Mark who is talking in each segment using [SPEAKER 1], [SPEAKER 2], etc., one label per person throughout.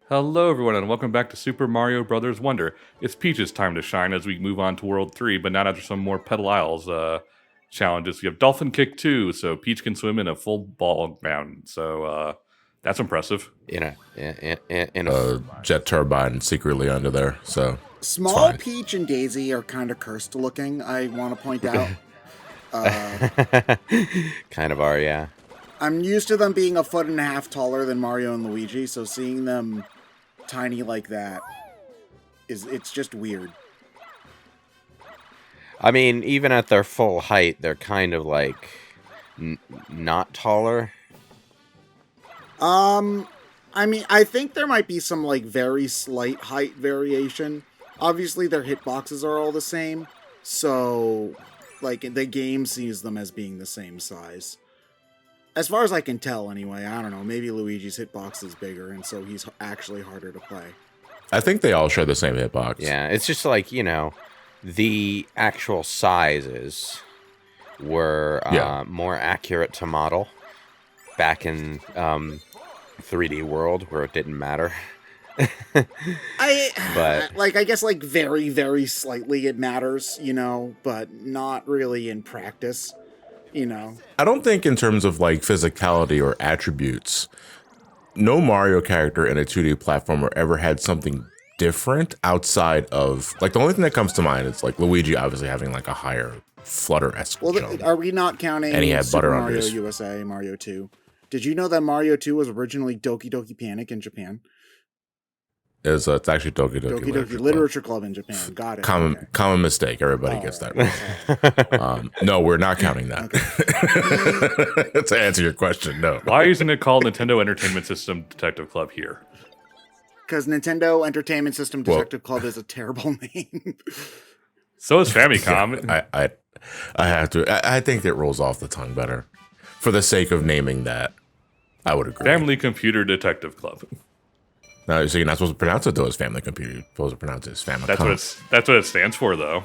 [SPEAKER 1] Hello, everyone, and welcome back to Super Mario Bros. Wonder. It's Peach's time to shine as we move on to World 3, but not after some more Petal Isles challenges. We have Dolphin Kick 2, so Peach can swim in a full ball mountain. So that's impressive.
[SPEAKER 2] In a jet turbine secretly under there, so
[SPEAKER 3] Small Peach and Daisy are kind of cursed looking, I want to point out.
[SPEAKER 4] Kind of are, yeah.
[SPEAKER 3] I'm used to them being 1.5 feet taller than Mario and Luigi, so seeing them tiny like that it's just weird.
[SPEAKER 4] I mean, even at their full height, they're kind of like not taller.
[SPEAKER 3] I mean, I think there might be some like very slight height variation. Obviously, their hitboxes are all the same, so like the game sees them as being the same size. As far as I can tell, anyway. I don't know. Maybe Luigi's hitbox is bigger, and so he's actually harder to play.
[SPEAKER 2] I think they all share the same hitbox.
[SPEAKER 4] Yeah, it's just like, the actual sizes were more accurate to model back in 3D World, where it didn't matter.
[SPEAKER 3] I guess like very, very slightly it matters, but not really in practice.
[SPEAKER 2] I don't think in terms of like physicality or attributes, no Mario character in a 2D platformer ever had something different outside of like the only thing that comes to mind is like Luigi obviously having like a higher flutter-esque jump.
[SPEAKER 3] Are we not counting
[SPEAKER 2] and he had
[SPEAKER 3] Super
[SPEAKER 2] butter
[SPEAKER 3] Mario
[SPEAKER 2] under his...
[SPEAKER 3] USA, Mario 2? Did you know that Mario 2 was originally Doki Doki Panic in Japan?
[SPEAKER 2] It's actually Doki Doki
[SPEAKER 3] Literature Club in Japan. Got it.
[SPEAKER 2] Common mistake. Everybody gets that right. No, we're not counting that. Okay. To answer your question, no.
[SPEAKER 1] Why isn't it called Nintendo Entertainment System Detective Club here?
[SPEAKER 3] Because Nintendo Entertainment System Detective Club is a terrible name.
[SPEAKER 1] So is Famicom.
[SPEAKER 2] Yeah, I have to. I think it rolls off the tongue better. For the sake of naming that, I would agree.
[SPEAKER 1] Family Computer Detective Club.
[SPEAKER 2] No, so you're not supposed to pronounce it though as Family Computer. You're supposed to pronounce it as Famicom.
[SPEAKER 1] That's what it stands for, though.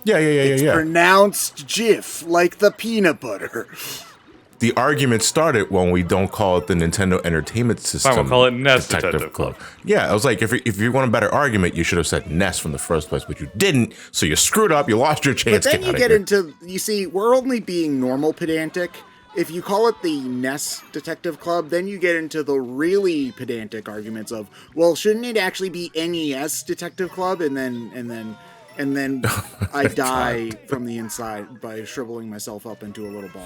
[SPEAKER 2] Yeah.
[SPEAKER 3] It's pronounced Jif, like the peanut butter.
[SPEAKER 2] The argument started when we don't call it the Nintendo Entertainment System.
[SPEAKER 1] Fine, we'll call it NES Detective Club.
[SPEAKER 2] Yeah, I was like, if you want a better argument, you should have said NES from the first place, but you didn't, so you screwed up, you lost your chance.
[SPEAKER 3] But then you get into, you see, we're only being normal pedantic. If you call it the NES Detective Club, then you get into the really pedantic arguments of, well, shouldn't it actually be NES Detective Club? And then I die from the inside by shriveling myself up into a little ball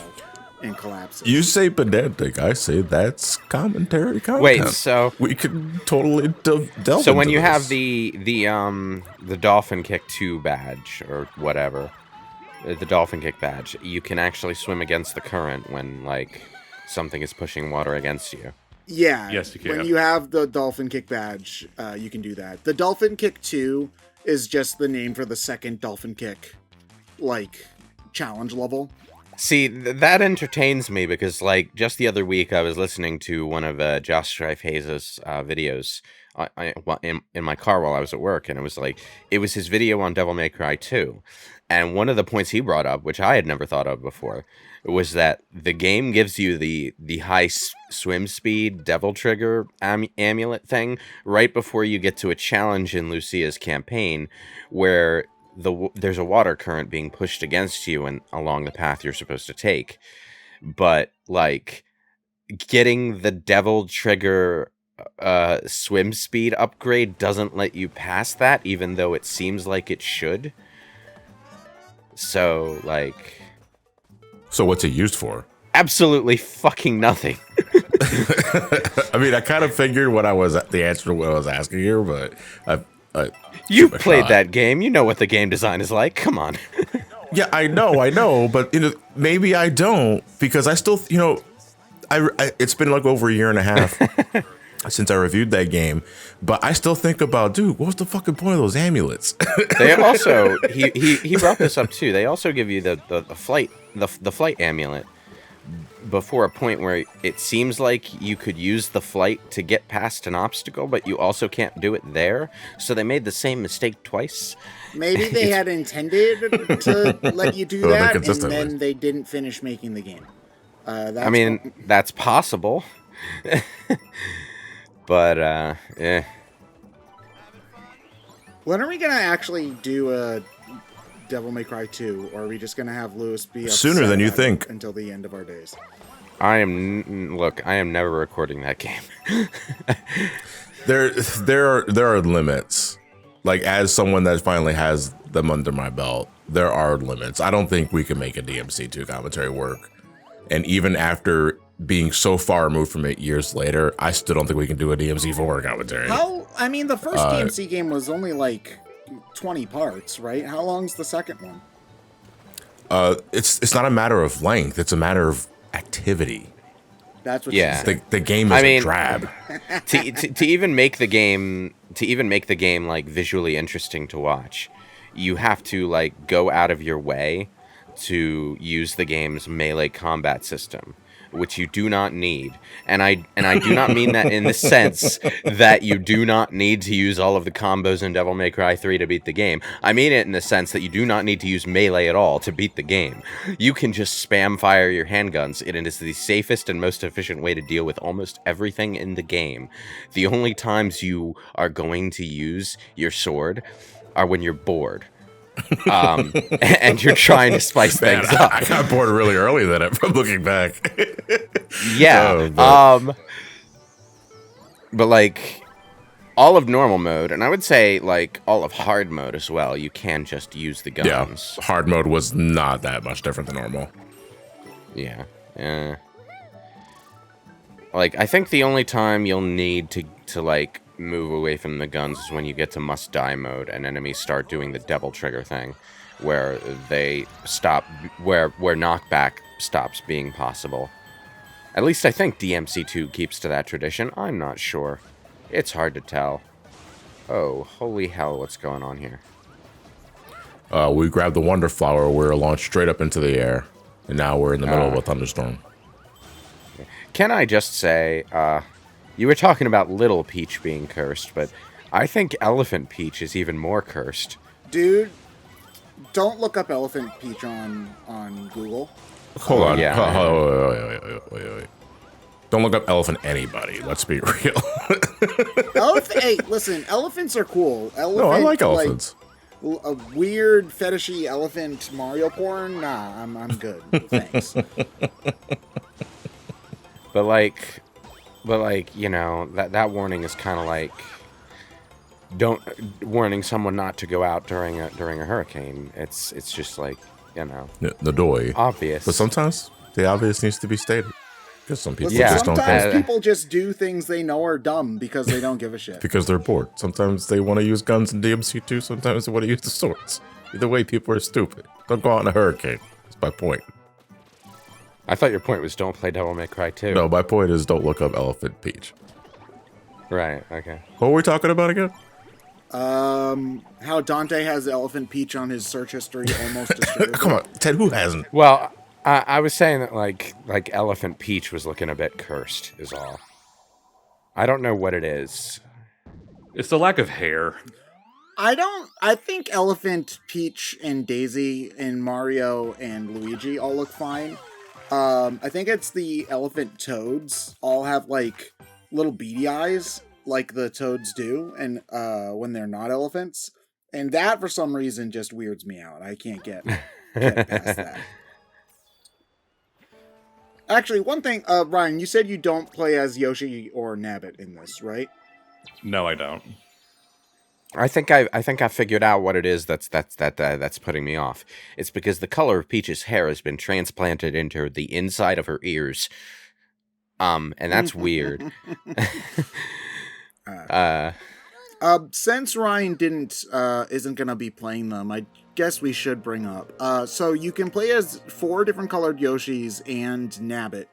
[SPEAKER 3] and collapsing.
[SPEAKER 2] You say pedantic, I say that's commentary content.
[SPEAKER 4] Wait, so
[SPEAKER 2] we could totally delve.
[SPEAKER 4] So when
[SPEAKER 2] into
[SPEAKER 4] you
[SPEAKER 2] this.
[SPEAKER 4] have the Dolphin Kick 2 badge or whatever. The Dolphin Kick badge, you can actually swim against the current when, like, something is pushing water against you.
[SPEAKER 3] Yeah.
[SPEAKER 1] Yes, you can.
[SPEAKER 3] When you have the Dolphin Kick badge, you can do that. The Dolphin Kick 2 is just the name for the second Dolphin Kick, like, challenge level.
[SPEAKER 4] See, that entertains me because, like, just the other week I was listening to one of Josh Strife Hayes' videos in my car while I was at work, and it was his video on Devil May Cry 2. And one of the points he brought up, which I had never thought of before, was that the game gives you the high swim speed Devil Trigger amulet thing right before you get to a challenge in Lucia's campaign where there's a water current being pushed against you and along the path you're supposed to take. But, like, getting the Devil Trigger swim speed upgrade doesn't let you pass that, even though it seems like it should. So, like...
[SPEAKER 2] So what's it used for?
[SPEAKER 4] Absolutely fucking nothing.
[SPEAKER 2] I mean, I kind of figured the answer to what I was asking here, but...
[SPEAKER 4] You've played that game. You know what the game design is like. Come on.
[SPEAKER 2] Yeah, I know, but maybe I don't, because I still, it's been like over a year and a half since I reviewed that game, but I still think about, dude, what was the fucking point of those amulets?
[SPEAKER 4] They also he brought this up too. They also give you the flight amulet before a point where it seems like you could use the flight to get past an obstacle, but you also can't do it there. So they made the same mistake twice.
[SPEAKER 3] Maybe they had intended to let you do that, and then they didn't finish making the game.
[SPEAKER 4] That's possible. But
[SPEAKER 3] When are we gonna actually do a Devil May Cry 2, or are we just gonna have Lewis be upset
[SPEAKER 2] Sooner than you
[SPEAKER 3] about it
[SPEAKER 2] think.
[SPEAKER 3] until the end of our days?
[SPEAKER 4] I am never recording that game.
[SPEAKER 2] There are limits. Like, as someone that finally has them under my belt, there are limits. I don't think we can make a DMC2 commentary work. And even after being so far removed from it years later, I still don't think we can do a DMC4 commentary.
[SPEAKER 3] I mean, the first DMC game was only like 20 parts, right? How long's the second one?
[SPEAKER 2] It's not a matter of length. It's a matter of activity.
[SPEAKER 3] That's what
[SPEAKER 4] Yeah.
[SPEAKER 3] she said.
[SPEAKER 2] The game is a drab.
[SPEAKER 4] to even make the game like visually interesting to watch, you have to like go out of your way to use the game's melee combat system, which you do not need. And I do not mean that in the sense that you do not need to use all of the combos in Devil May Cry 3 to beat the game. I mean it in the sense that you do not need to use melee at all to beat the game. You can just spam fire your handguns. It is the safest and most efficient way to deal with almost everything in the game. The only times you are going to use your sword are when you're bored. And you're trying to spice things up.
[SPEAKER 2] I got bored really early then from looking back.
[SPEAKER 4] Yeah. But like all of normal mode, and I would say like all of hard mode as well, you can just use the guns.
[SPEAKER 2] Yeah, hard mode was not that much different than normal.
[SPEAKER 4] Yeah. Like, I think the only time you'll need to like move away from the guns is when you get to must die mode and enemies start doing the devil trigger thing, where they stop, where knockback stops being possible. At least I think DMC2 keeps to that tradition. I'm not sure. It's hard to tell. Oh, holy hell, what's going on here?
[SPEAKER 2] We grabbed the Wonder Flower, we were launched straight up into the air, and now we're in the middle of a thunderstorm.
[SPEAKER 4] Can I just say, you were talking about Little Peach being cursed, but I think Elephant Peach is even more cursed.
[SPEAKER 3] Dude, don't look up Elephant Peach on Google.
[SPEAKER 2] Hold on.
[SPEAKER 4] Yeah.
[SPEAKER 2] Wait. Don't look up elephant anybody. Let's be real.
[SPEAKER 3] Hey, listen, elephants are cool.
[SPEAKER 2] No, I like elephants.
[SPEAKER 3] A weird fetishy elephant Mario porn? Nah, I'm good. Thanks.
[SPEAKER 4] But like, you know, that warning is kind of like warning someone not to go out during a hurricane. It's just like, you know,
[SPEAKER 2] The doy.
[SPEAKER 4] obvious.
[SPEAKER 2] But sometimes the obvious needs to be stated. Because some people
[SPEAKER 3] Listen,
[SPEAKER 2] just don't
[SPEAKER 3] sometimes
[SPEAKER 2] care.
[SPEAKER 3] people just do things they know are dumb because they don't give a shit.
[SPEAKER 2] Because they're bored. Sometimes they want to use guns in DMC2. Sometimes they want to use the swords. Either way, people are stupid. Don't go out in a hurricane. That's my point.
[SPEAKER 4] I thought your point was don't play Devil May Cry 2.
[SPEAKER 2] No, my point is don't look up Elephant Peach.
[SPEAKER 4] Right, okay.
[SPEAKER 2] What were we talking about again?
[SPEAKER 3] How Dante has Elephant Peach on his search history almost assuredly.
[SPEAKER 2] Come on, Ted, who hasn't?
[SPEAKER 4] Well, I was saying that like Elephant Peach was looking a bit cursed is all. I don't know what it is.
[SPEAKER 1] It's the lack of hair.
[SPEAKER 3] I think Elephant Peach and Daisy and Mario and Luigi all look fine. I think it's the elephant toads all have like little beady eyes like the toads do, and when they're not elephants. And that for some reason just weirds me out. I can't get past that. Actually, one thing, Ryan, you said you don't play as Yoshi or Nabbit in this, right?
[SPEAKER 1] No, I don't.
[SPEAKER 4] I think I figured out what it is that's putting me off. It's because the color of Peach's hair has been transplanted into the inside of her ears. And that's weird.
[SPEAKER 3] Since Ryan isn't gonna be playing them, I guess we should bring up. So you can play as 4 different colored Yoshis and Nabbit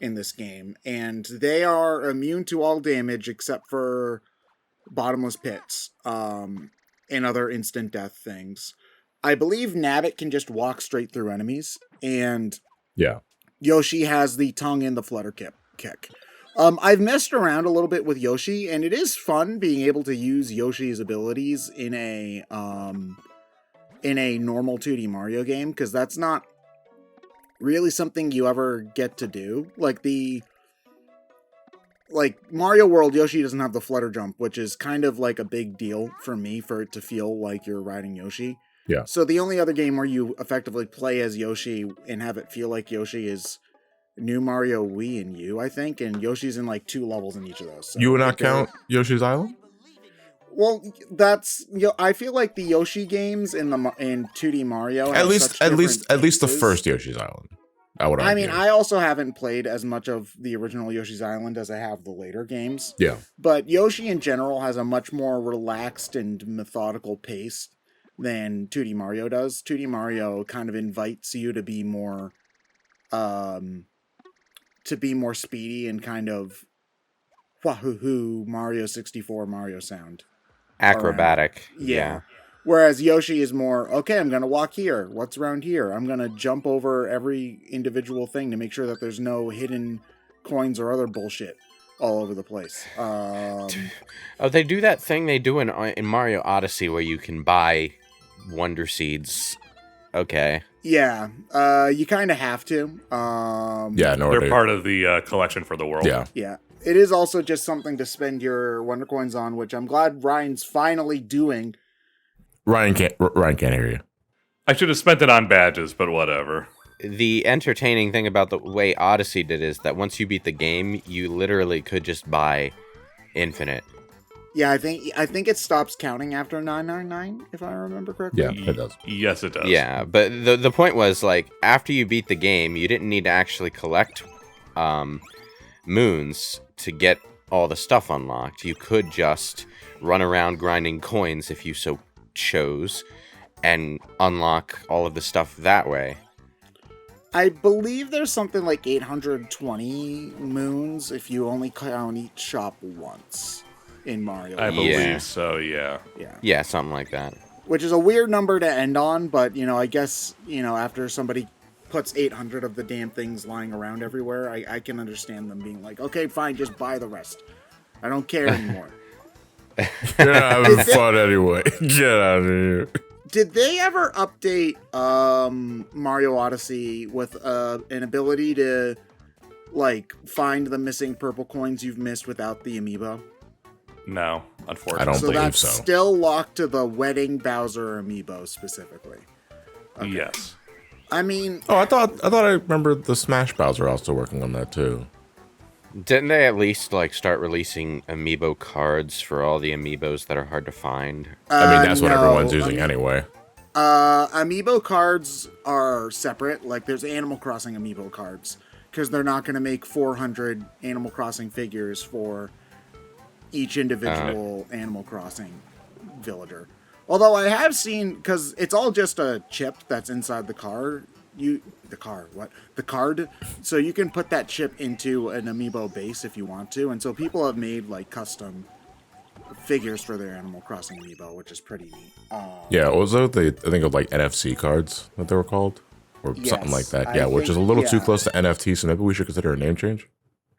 [SPEAKER 3] in this game, and they are immune to all damage except for bottomless pits, and other instant death things. I believe Nabbit can just walk straight through enemies, and
[SPEAKER 2] Yeah.
[SPEAKER 3] Yoshi has the tongue and the flutter kick. I've messed around a little bit with Yoshi, and it is fun being able to use Yoshi's abilities in a normal 2D Mario game, because that's not really something you ever get to do. Like like Mario World, Yoshi doesn't have the flutter jump, which is kind of like a big deal for me for it to feel like you're riding Yoshi.
[SPEAKER 2] Yeah.
[SPEAKER 3] So the only other game where you effectively play as Yoshi and have it feel like Yoshi is New Mario Wii and U, I think, and Yoshi's in like 2 levels in each of those. So
[SPEAKER 2] You would not count Yoshi's Island?
[SPEAKER 3] Well, that's I feel like the Yoshi games in 2D Mario
[SPEAKER 2] At least the first Yoshi's Island. I
[SPEAKER 3] mean, I also haven't played as much of the original Yoshi's Island as I have the later games.
[SPEAKER 2] Yeah.
[SPEAKER 3] But Yoshi in general has a much more relaxed and methodical pace than 2D Mario does. 2D Mario kind of invites you to be more speedy and kind of wahoo Mario 64 Mario sound.
[SPEAKER 4] Acrobatic.
[SPEAKER 3] Yeah. Whereas Yoshi is more, okay, I'm going to walk here. What's around here? I'm going to jump over every individual thing to make sure that there's no hidden coins or other bullshit all over the place.
[SPEAKER 4] They do that thing they do in Mario Odyssey where you can buy Wonder Seeds. Okay.
[SPEAKER 3] Yeah, you kind of have to.
[SPEAKER 1] They're part of the collection for the world.
[SPEAKER 3] Yeah. It is also just something to spend your Wonder Coins on, which I'm glad Ryan's finally doing.
[SPEAKER 2] Ryan can't hear you.
[SPEAKER 1] I should have spent it on badges, but whatever.
[SPEAKER 4] The entertaining thing about the way Odyssey did is that once you beat the game, you literally could just buy infinite.
[SPEAKER 3] Yeah, I think it stops counting after 999, if I remember correctly.
[SPEAKER 2] Yeah, it does.
[SPEAKER 1] Yes, it does.
[SPEAKER 4] Yeah, but the point was, like, after you beat the game, you didn't need to actually collect moons to get all the stuff unlocked. You could just run around grinding coins if you so chose and unlock all of the stuff that way.
[SPEAKER 3] I believe there's something like 820 moons if you only count each shop once in Mario.
[SPEAKER 1] I believe so, yeah.
[SPEAKER 4] Yeah, something like that.
[SPEAKER 3] Which is a weird number to end on, but, I guess, after somebody puts 800 of the damn things lying around everywhere, I can understand them being like, okay, fine, just buy the rest. I don't care anymore.
[SPEAKER 2] You're not having fun anyway. Get out of here.
[SPEAKER 3] Did they ever update Mario Odyssey with an ability to, like, find the missing purple coins you've missed without the amiibo?
[SPEAKER 1] No, unfortunately.
[SPEAKER 2] I don't believe
[SPEAKER 3] that's
[SPEAKER 2] so.
[SPEAKER 3] Still locked to the Wedding Bowser amiibo specifically. Okay.
[SPEAKER 1] Yes.
[SPEAKER 3] I mean...
[SPEAKER 2] Oh, I thought I remembered the Smash Bowser also working on that too.
[SPEAKER 4] Didn't they at least, like, start releasing amiibo cards for all the amiibos that are hard to find?
[SPEAKER 2] I mean, that's what everyone's using anyway.
[SPEAKER 3] Amiibo cards are separate. Like, there's Animal Crossing amiibo cards, because they're not going to make 400 Animal Crossing figures for each individual Animal Crossing villager. Although I have seen, because it's all just a chip that's inside the card. The card. So you can put that chip into an amiibo base if you want to. And so people have made, like, custom figures for their Animal Crossing amiibo, which is pretty neat.
[SPEAKER 2] Yeah, also I think of, like, NFC cards that they were called, or something like that. Yeah, which is a little too close to NFT, so maybe we should consider a name change.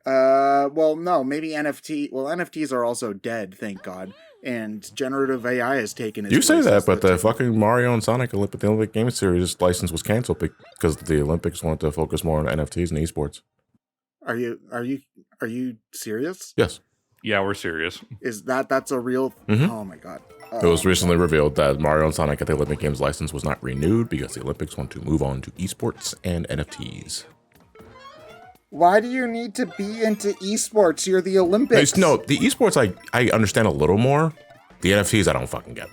[SPEAKER 3] Well, no, maybe NFT. Well, NFTs are also dead, thank God. And generative AI has taken its
[SPEAKER 2] You say
[SPEAKER 3] place
[SPEAKER 2] that,
[SPEAKER 3] as
[SPEAKER 2] but the fucking Mario and Sonic the Olympic Games Series license was canceled because the Olympics wanted to focus more on NFTs and esports.
[SPEAKER 3] Are you serious?
[SPEAKER 2] Yes.
[SPEAKER 1] Yeah, we're serious.
[SPEAKER 3] Is that's a real?
[SPEAKER 2] Mm-hmm.
[SPEAKER 3] Oh my God!
[SPEAKER 2] It was recently revealed that Mario and Sonic at the Olympic Games license was not renewed because the Olympics want to move on to esports and NFTs.
[SPEAKER 3] Why do you need to be into esports? You're the Olympics.
[SPEAKER 2] No, the esports I understand a little more. The NFTs I don't fucking get.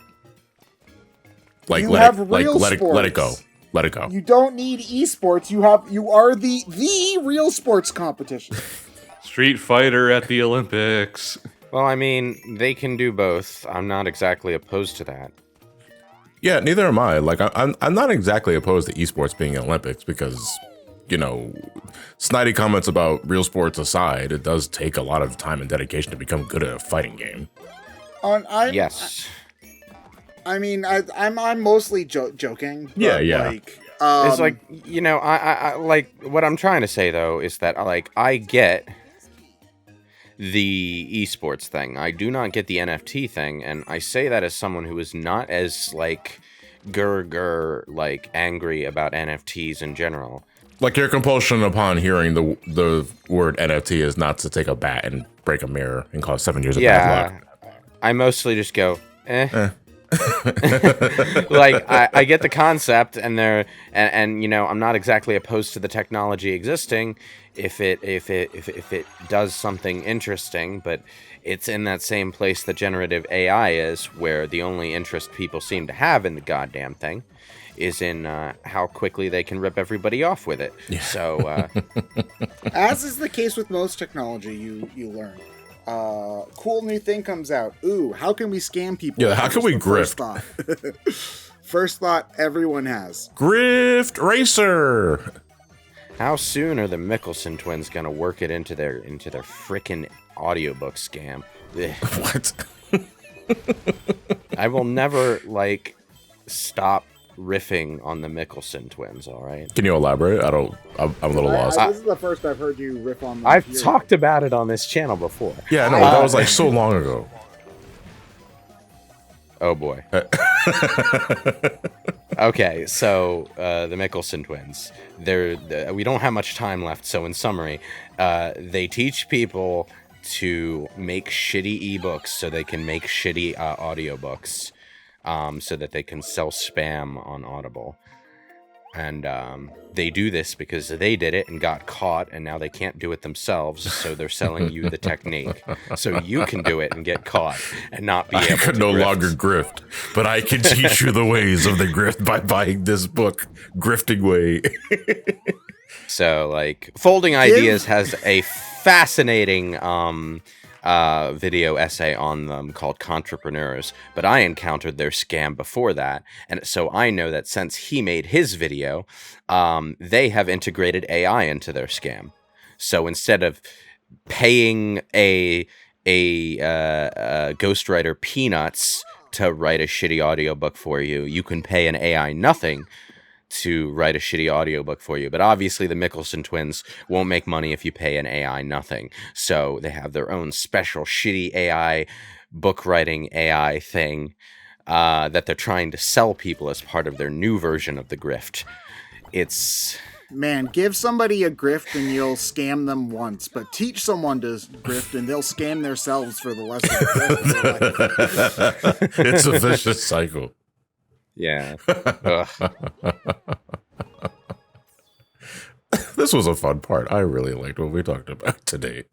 [SPEAKER 2] Like
[SPEAKER 3] you
[SPEAKER 2] let
[SPEAKER 3] have
[SPEAKER 2] it
[SPEAKER 3] real
[SPEAKER 2] let
[SPEAKER 3] sports.
[SPEAKER 2] it go. Let it go.
[SPEAKER 3] You don't need esports. You are the real sports competition.
[SPEAKER 1] Street Fighter at the Olympics.
[SPEAKER 4] Well, I mean, they can do both. I'm not exactly opposed to that.
[SPEAKER 2] Yeah, neither am I. Like I'm not exactly opposed to esports being in Olympics because, snidey comments about real sports aside, it does take a lot of time and dedication to become good at a fighting game.
[SPEAKER 4] Yes.
[SPEAKER 3] I mean, I'm mostly joking. But
[SPEAKER 2] Yeah.
[SPEAKER 3] Like,
[SPEAKER 4] it's like, I like what I'm trying to say though is that I get the esports thing. I do not get the NFT thing, and I say that as someone who is not as like angry about NFTs in general.
[SPEAKER 2] Like your compulsion upon hearing the word NFT is not to take a bat and break a mirror and cause 7 years of bad luck.
[SPEAKER 4] I mostly just go, like I get the concept, and I'm not exactly opposed to the technology existing if it does something interesting, but it's in that same place that generative AI is, where the only interest people seem to have in the goddamn thing is in how quickly they can rip everybody off with it. Yeah. So
[SPEAKER 3] as is the case with most technology, you learn. Cool new thing comes out. Ooh, how can we scam people?
[SPEAKER 2] Yeah, how can we grift?
[SPEAKER 3] First thought everyone has.
[SPEAKER 2] Grift Racer!
[SPEAKER 4] How soon are the Mickelson twins gonna work it into their frickin' audiobook scam?
[SPEAKER 2] What?
[SPEAKER 4] I will never, stop riffing on the Mickelson twins, all right?
[SPEAKER 2] Can you elaborate? I'm a little lost.
[SPEAKER 3] This is the first I've heard you riff on them.
[SPEAKER 4] I've talked about it on this channel before.
[SPEAKER 2] Yeah, no, that was so long ago.
[SPEAKER 4] Oh boy. Okay, so the Mickelson twins. We don't have much time left, so in summary, they teach people to make shitty ebooks so they can make shitty audiobooks, so that they can sell spam on Audible. And they do this because they did it and got caught, and now they can't do it themselves, so they're selling you the technique. So you can do it and get caught and not be able to
[SPEAKER 2] I could no longer grift, but I can teach you the ways of the grift by buying this book, Grifting Way.
[SPEAKER 4] So, Folding Ideas has a fascinating video essay on them called Contrepreneurs, but I encountered their scam before that, and so I know that since he made his video, they have integrated AI into their scam. So instead of paying a ghostwriter peanuts to write a shitty audiobook for you, you can pay an AI nothing to write a shitty audiobook for you. But obviously the Mickelson twins won't make money if you pay an AI nothing. So they have their own special shitty AI book writing AI thing that they're trying to sell people as part of their new version of the grift.
[SPEAKER 3] Man, give somebody a grift and you'll scam them once, but teach someone to grift and they'll scam themselves for the rest of their life.
[SPEAKER 2] It's a vicious cycle.
[SPEAKER 4] Yeah.
[SPEAKER 2] This was a fun part. I really liked what we talked about today.